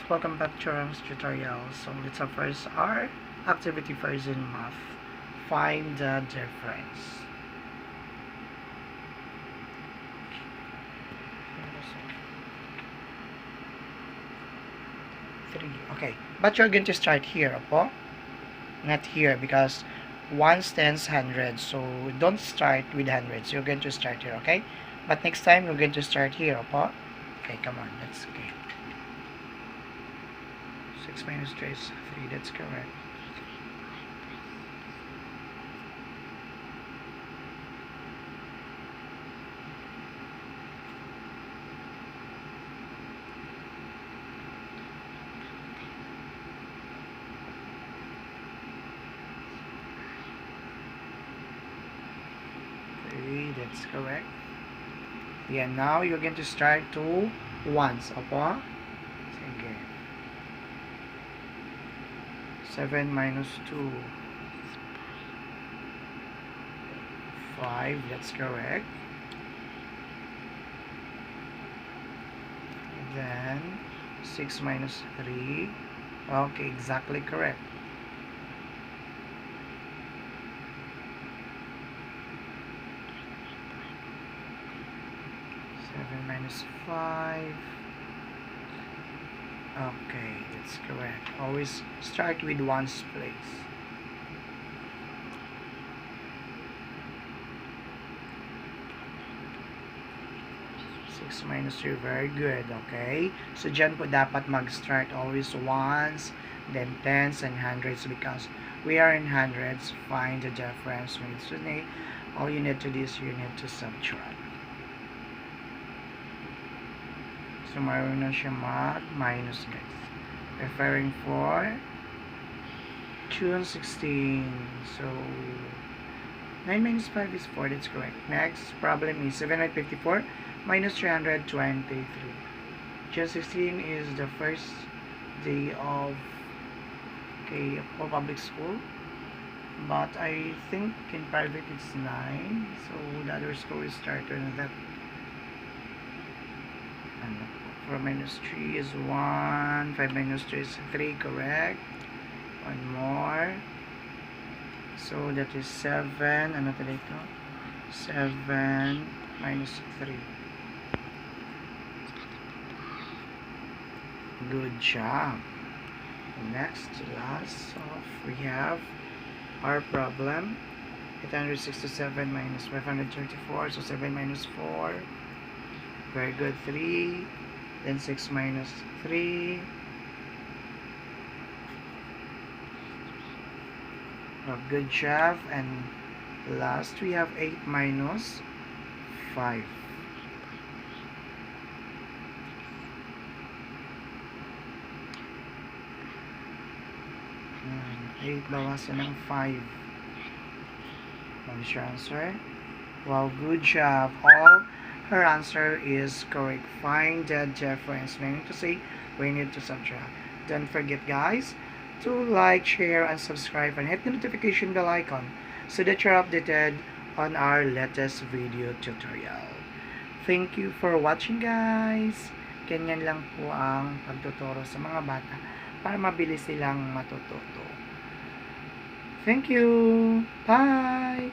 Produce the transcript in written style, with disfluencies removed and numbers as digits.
welcome back to our tutorial. So let's have first our activity first in math. Find the difference. Three. Okay, but you're going to start here, opo? Not here because ones, tens, hundreds. So don't start with hundreds. You're going to start here, okay? But next time you're going to start here, opo? Okay, come on, let's go. 6 minus 3 is 3, that's correct. That's correct. Yeah, now you're going to start to ones, opo? Sige. 7 minus 2. 5, that's correct. And then 6 minus 3. Okay, exactly correct. 7 minus 5. Okay, that's correct. Always start with ones place. 6 minus 3, very good. Okay, so dyan po dapat mag-start always ones, then tens and hundreds because we are in hundreds. Find the difference. All you need to do is you need to subtract. So, mayroon na siya mag-minus, guys. Referring for June 16. So, 9 minus 5 is 4. That's correct. Next problem is 754 minus 323. June 16 is the first day of public school. But I think in private it's 9. So, the other school is started on that. 4 minus 3 is 1. 5 minus 3 is 3, correct. One more. So that is 7. Ano tayo ito? 7 minus 3. Good job. Next, last off, we have our problem. 867 minus 534. So 7 minus 4. Very good. 3. Then 6 minus 3. Good job. And last we have 8 minus 5. 8 bawasan ng 5. What is your answer? Wow, good job. All her answer is correct. Find the difference. Meaning to say, we need to subtract. Don't forget, guys, to like, share, and subscribe, and hit the notification bell icon so that you're updated on our latest video tutorial. Thank you for watching, guys. Ganyan lang po ang pagtuturo sa mga bata para mabilis silang matututo. Thank you. Bye.